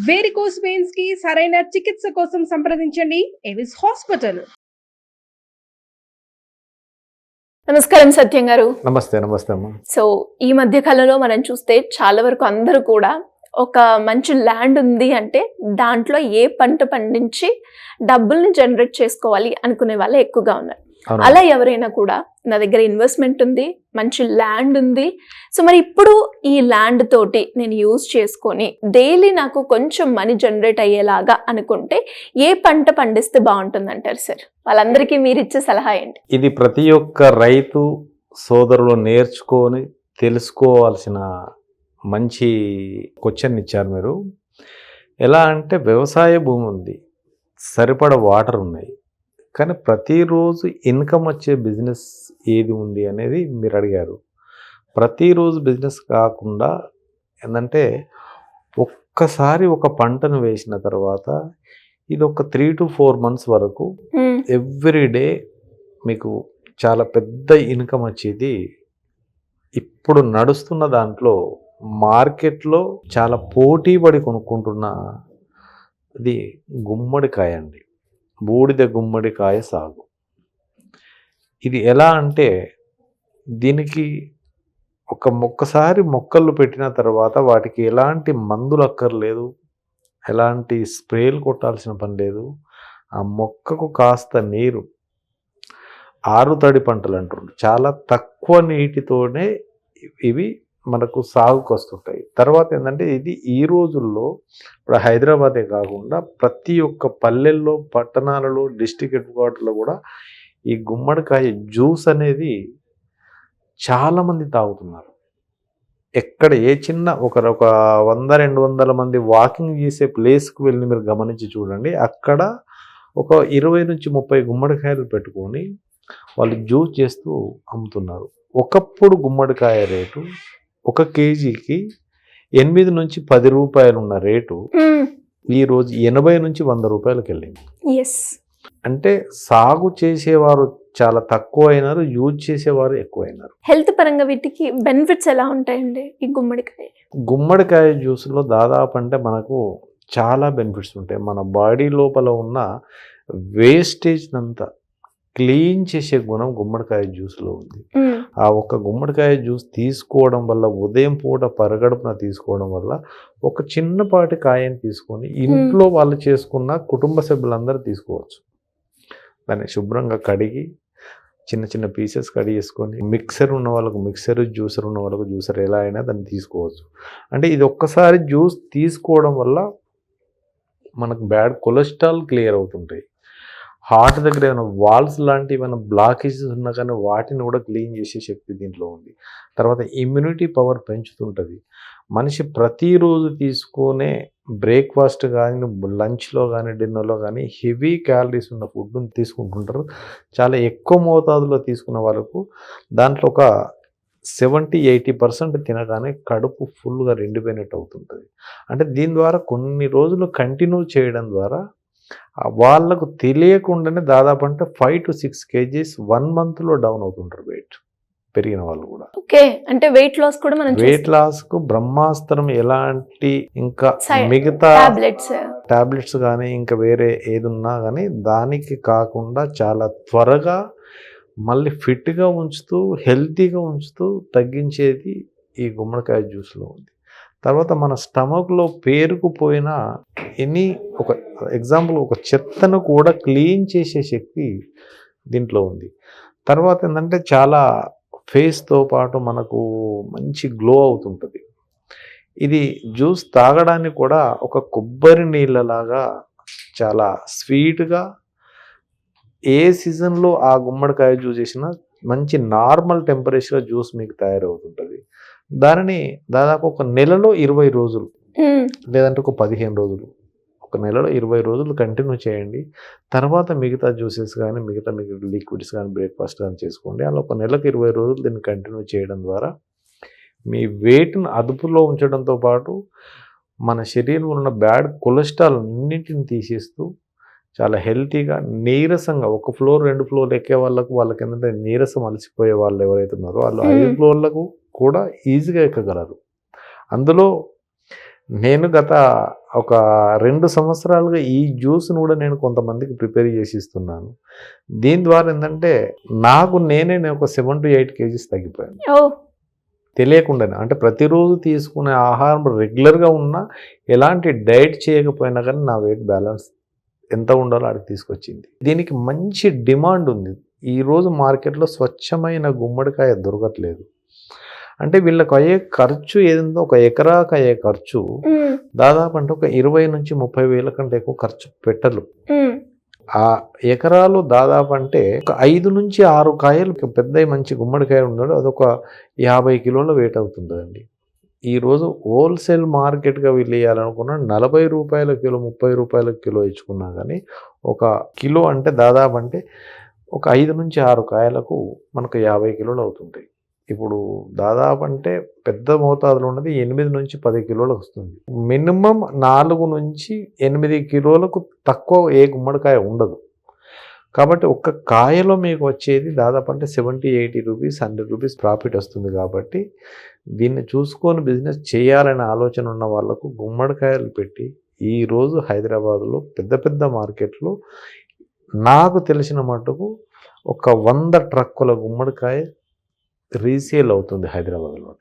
Varicose veins కి సరైన చికిత్స కోసం సంప్రదించండి ఎవిస్ హాస్పిటల్. నమస్కారం సత్యం గారు. నమస్తే. నమస్తే అమ్మా. సో ఈ మధ్య కాలంలో మనం చూస్తే చాలా వరకు అందరూ కూడా ఒక మంచి ల్యాండ్ ఉంది అంటే దాంట్లో ఏ పంట పండించి డబ్బుల్ని జనరేట్ చేసుకోవాలి అనుకునే వాళ్ళే ఎక్కువగా ఉన్నారు. అలా ఎవరైనా కూడా నా దగ్గర ఇన్వెస్ట్మెంట్ ఉంది, మంచి ల్యాండ్ ఉంది, సో మరి ఇప్పుడు ఈ ల్యాండ్ తోటి నేను యూజ్ చేసుకొని డైలీ నాకు కొంచెం మనీ జనరేట్ అయ్యేలాగా అనుకుంటే ఏ పంట పండిస్తే బాగుంటుంది అంటారు సార్? వాళ్ళందరికీ మీరు ఇచ్చే సలహా ఏంటి? ఇది ప్రతి ఒక్క రైతు సోదరులు నేర్చుకొని తెలుసుకోవాల్సిన మంచి క్వశ్చన్ ఇచ్చారు మీరు. ఎలా అంటే వ్యవసాయ భూమి ఉంది, సరిపడ వాటర్ ఉన్నాయి, కానీ ప్రతిరోజు ఇన్కమ్ వచ్చే బిజినెస్ ఏది ఉంది అనేది మీరు అడిగారు. ప్రతిరోజు బిజినెస్ కాకుండా ఏంటంటే ఒక్కసారి ఒక పంటను వేసిన తర్వాత ఇది ఒక 3 to 4 months వరకు ఎవ్రీడే మీకు చాలా పెద్ద ఇన్కమ్ వచ్చేది. ఇప్పుడు నడుస్తున్న దాంట్లో మార్కెట్లో చాలా పోటీ పడి కొనుక్కుంటున్న ఇది గుమ్మడికాయ అండి. బూడిద గుమ్మడికాయ సాగు. ఇది ఎలా అంటే దీనికి ఒక్కసారి మొక్కలు పెట్టిన తర్వాత వాటికి ఎలాంటి మందులు అక్కర్లేదు, ఎలాంటి స్ప్రేలు కొట్టాల్సిన పని లేదు. ఆ మొక్కకు కాస్త నీరు, ఆరుతడి పంటలు అంటారు, చాలా తక్కువ నీటితోనే ఇవి మనకు సాగుకు వస్తుంటాయి. తర్వాత ఏంటంటే ఇది ఈ రోజుల్లో ఇప్పుడు హైదరాబాదే కాకుండా ప్రతి ఒక్క పల్లెల్లో, పట్టణాలలో, డిస్ట్రిక్ట్ హెడ్ క్వార్టర్లో కూడా ఈ గుమ్మడికాయ జ్యూస్ అనేది చాలామంది తాగుతున్నారు. ఎక్కడ ఏ చిన్న ఒక 100-200 మంది వాకింగ్ చేసే ప్లేస్కి వెళ్ళి మీరు గమనించి చూడండి, అక్కడ ఒక 20 నుంచి 30 గుమ్మడికాయలు పెట్టుకొని వాళ్ళు జ్యూస్ చేస్తూ అమ్ముతున్నారు. ఒకప్పుడు గుమ్మడికాయ రేటు 1 kgకి 8 నుంచి 10 రూపాయలు ఉన్న రేటు ఈరోజు 80 నుంచి 100 రూపాయలకి వెళ్ళింది. అంటే సాగు చేసేవారు చాలా తక్కువ అయినారు, యూజ్ చేసేవారు ఎక్కువైనారు. హెల్త్ పరంగా వీటికి బెనిఫిట్స్ ఎలా ఉంటాయండి? ఈ గుమ్మడికాయ జ్యూస్లో దాదాపు అంటే మనకు చాలా బెనిఫిట్స్ ఉంటాయి. మన బాడీ లోపల ఉన్న వేస్టేజ్ అంతా క్లీన్ చేసే గుణం గుమ్మడికాయ జ్యూస్లో ఉంది. ఆ ఒక్క గుమ్మడికాయ జ్యూస్ తీసుకోవడం వల్ల, ఉదయం పూట పరగడుపున తీసుకోవడం వల్ల, ఒక చిన్నపాటి కాయని తీసుకొని ఇంట్లో వాళ్ళు చేసుకున్న కుటుంబ సభ్యులందరూ తీసుకోవచ్చు. దాన్ని శుభ్రంగా కడిగి చిన్న చిన్న పీసెస్ కడిగేసుకొని మిక్సర్ ఉన్న వాళ్ళకు మిక్సర్, జ్యూసర్ ఉన్న వాళ్ళకు జ్యూసర్, ఎలా అయినా దాన్ని తీసుకోవచ్చు. అంటే ఇది ఒక్కసారి జ్యూస్ తీసుకోవడం వల్ల మనకు బ్యాడ్ కొలెస్ట్రాల్ క్లియర్ అవుతుంటాయి. హార్ట్ దగ్గర ఏమైనా వాల్స్ లాంటి ఏమైనా బ్లాకేజెస్ ఉన్నా కానీ వాటిని కూడా క్లీన్ చేసే శక్తి దీంట్లో ఉంది. తర్వాత ఇమ్యూనిటీ పవర్ పెంచుతుంటుంది. మనిషి ప్రతిరోజు తీసుకునే బ్రేక్ఫాస్ట్ కానీ, లంచ్లో కానీ, డిన్నర్లో కానీ హెవీ క్యాలరీస్ ఉన్న ఫుడ్ని తీసుకుంటుంటారు. చాలా ఎక్కువ మోతాదులో తీసుకున్న వాళ్ళకు దాంట్లో ఒక 70-80% తినగానే కడుపు ఫుల్గా నిండిపోయినట్టు అవుతుంటుంది. అంటే దీని ద్వారా కొన్ని రోజులు కంటిన్యూ చేయడం ద్వారా వాళ్ళకు తెలియకుండానే దాదాపు అంటే 5 to 6 kgs 1 monthలో డౌన్ అవుతుంటారు వెయిట్ పెరిగిన వాళ్ళు కూడా. ఓకే, అంటే వెయిట్ లాస్ కూడా మనం వెయిట్ లాస్కు బ్రహ్మాస్త్రం. ఎలాంటి ఇంకా మిగతా టాబ్లెట్స్ కానీ ఇంకా వేరే ఏదున్నా కానీ దానికి కాకుండా చాలా త్వరగా మళ్ళీ ఫిట్గా ఉంచుతూ, హెల్తీగా ఉంచుతూ తగ్గించేది ఈ గుమ్మడికాయ జ్యూస్లో ఉంది. తర్వాత మన స్టమక్లో పేరుకుపోయిన ఒక ఎగ్జాంపుల్ ఒక చెత్తను కూడా క్లీన్ చేసే శక్తి దీంట్లో ఉంది. తర్వాత ఏంటంటే చాలా ఫేస్తో పాటు మనకు మంచి గ్లో అవుతుంటుంది. ఇది జ్యూస్ తాగడానికి కూడా ఒక కొబ్బరి నీళ్ళలాగా చాలా స్వీట్గా, ఏ సీజన్లో ఆ గుమ్మడికాయ జ్యూస్ చేసినా మంచి నార్మల్ టెంపరేచర్ జ్యూస్ మీకు తయారవుతుంటుంది. దానిని దాదాపు ఒక నెలలో 20 రోజులు లేదంటే ఒక 15 రోజులు, ఒక నెలలో 20 రోజులు కంటిన్యూ చేయండి. తర్వాత మిగతా జ్యూసెస్ కానీ, మిగతా లిక్విడ్స్ కానీ, బ్రేక్ఫాస్ట్ కానీ చేసుకోండి. అలా ఒక నెలకు 20 రోజులు దీన్ని కంటిన్యూ చేయడం ద్వారా మీ వెయిట్ను అదుపులో ఉంచడంతో పాటు మన శరీరంలో ఉన్న బ్యాడ్ కొలెస్ట్రాల్ అన్నింటిని తీసేస్తూ చాలా హెల్తీగా, నీరసంగా, 1 ఫ్లోర్ 2 ఫ్లోర్లు ఎక్కే వాళ్ళకి ఏంటంటే నీరసం అలసిపోయే వాళ్ళు ఎవరైతే ఉన్నారో వాళ్ళు 5 ఫ్లోర్లకు కూడా ఈజీగా ఎక్కగలరు. అందులో నేను గత ఒక 2 సంవత్సరాలుగా ఈ జ్యూస్ను కూడా నేను కొంతమందికి ప్రిపేర్ చేసి ఇస్తున్నాను. దీని ద్వారా ఏంటంటే నేను ఒక 7 to 8 కేజీస్ తగ్గిపోయాను ఓ తెలియకుండానే. అంటే ప్రతిరోజు తీసుకునే ఆహారం రెగ్యులర్గా ఉన్నా, ఎలాంటి డైట్ చేయకపోయినా కానీ నా వెయిట్ బ్యాలెన్స్ ఎంత ఉండాలో అడిగి తీసుకొచ్చింది. దీనికి మంచి డిమాండ్ ఉంది. ఈరోజు మార్కెట్లో స్వచ్ఛమైన గుమ్మడికాయ దొరకట్లేదు. అంటే వీళ్ళకి అయ్యే ఖర్చు ఏదో ఒక ఎకరాకు అయ్యే ఖర్చు దాదాపు అంటే ఒక 20 నుంచి 30 వేల కంటే ఎక్కువ ఖర్చు పెట్టరు. ఆ ఎకరాలు దాదాపు అంటే ఒక 5 నుంచి 6 కాయలు పెద్ద మంచి గుమ్మడికాయ ఉన్నాడు, అదొక 50 కిలోల వెయిట్ అవుతుందండి. ఈరోజు హోల్సేల్ మార్కెట్గా వీళ్ళు వేయాలనుకున్న 40 రూపాయల కిలో, 30 రూపాయల కిలో ఇచ్చుకున్నా కానీ ఒక కిలో అంటే దాదాపు అంటే ఒక 5 నుంచి 6 కాయలకు మనకు 50 కిలోలు అవుతుంటాయి. ఇప్పుడు దాదాపు అంటే పెద్ద మోతాదులో ఉన్నది 8 నుంచి 10 కిలోలకు వస్తుంది. మినిమం 4 నుంచి 8 కిలోలకు తక్కువ ఏ గుమ్మడికాయ ఉండదు. కాబట్టి ఒక్క కాయలో మీకు వచ్చేది దాదాపు అంటే 70-80 రూపీస్, 100 రూపీస్ ప్రాఫిట్ వస్తుంది. కాబట్టి దీన్ని చూసుకొని బిజినెస్ చేయాలనే ఆలోచన ఉన్న వాళ్ళకు గుమ్మడికాయలు పెట్టి ఈరోజు హైదరాబాద్లో పెద్ద పెద్ద మార్కెట్లో నాకు తెలిసిన మటుకు ఒక 100 ట్రక్కుల గుమ్మడికాయ రీసేల్ అవుతుంది హైదరాబాద్లో.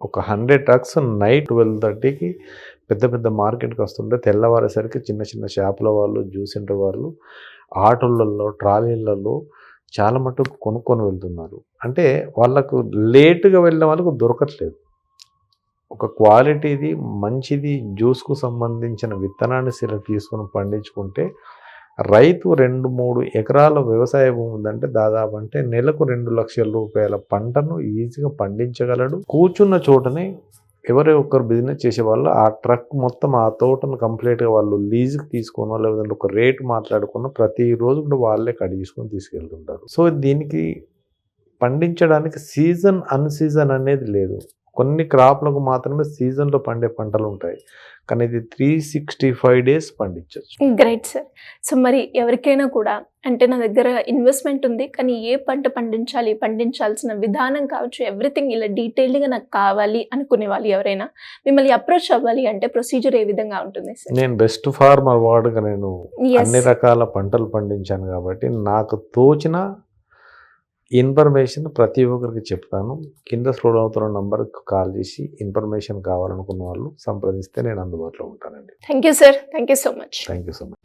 ఒక 100 ట్రక్స్ నైట్ 12:30కి పెద్ద పెద్ద మార్కెట్కి వస్తుంటే తెల్లవారేసరికి చిన్న చిన్న షాపుల వాళ్ళు, జ్యూస్ సెంటర్ వాళ్ళు ఆటోలలో, ట్రాలీలలో చాలా మటుకు కొనుక్కొని వెళ్తున్నారు. అంటే వాళ్ళకు లేటుగా వెళ్ళిన వాళ్ళకు దొరకట్లేదు. ఒక క్వాలిటీది మంచిది జ్యూస్కు సంబంధించిన విత్తనాన్ని సెలెక్ట్ చేసుకొని పండించుకుంటే రైతు 2-3 ఎకరాల వ్యవసాయ భూమి ఉందంటే దాదాపు అంటే నెలకు 2 లక్షల రూపాయల పంటను ఈజీగా పండించగలడు. కూర్చున్న చోటనే ఎవరో ఒకరు బిజినెస్ చేసేవాళ్ళు ఆ ట్రక్ మొత్తం ఆ తోటను కంప్లీట్గా వాళ్ళు లీజుకి తీసుకున్న, లేదంటే ఒక రేటు మాట్లాడుకున్న ప్రతిరోజు కూడా వాళ్ళే కడిగించుకొని తీసుకెళ్తుంటారు. సో దీనికి పండించడానికి సీజన్ అన్సీజన్ అనేది లేదు. కొన్ని క్రాప్లకు మాత్రమే సీజన్లో పండే పంటలు ఉంటాయి, కానీ ఇది 365 డేస్ పండించవచ్చు. Great sir. సో మరి ఎవరికైనా కూడా అంటే నా దగ్గర ఇన్వెస్ట్మెంట్ ఉంది కానీ ఏ పంట పండించాలి, పండించాల్సిన విధానం కావచ్చు, ఎవ్రీథింగ్ ఇలా డీటెయిల్డ్గా నాకు కావాలి అనుకునే వాళ్ళు ఎవరైనా మిమ్మల్ని అప్రోచ్ అవ్వాలి అంటే ప్రొసీజర్ ఏ విధంగా ఉంటుంది సార్? నేను బెస్ట్ ఫార్మర్ వార్డుగా నేను అన్ని రకాల పంటలు పండించాను కాబట్టి నాకు తోచిన ఇన్ఫర్మేషన్ ప్రతి ఒక్కరికి చెప్తాను. కింద స్క్రోల్ అవుతున్న నంబర్కి కాల్ చేసి ఇన్ఫర్మేషన్ కావాలనుకున్న వాళ్ళు సంప్రదిస్తే నేను అందుబాటులో ఉంటానండి. Thank you sir. Thank you so much. Thank you so much.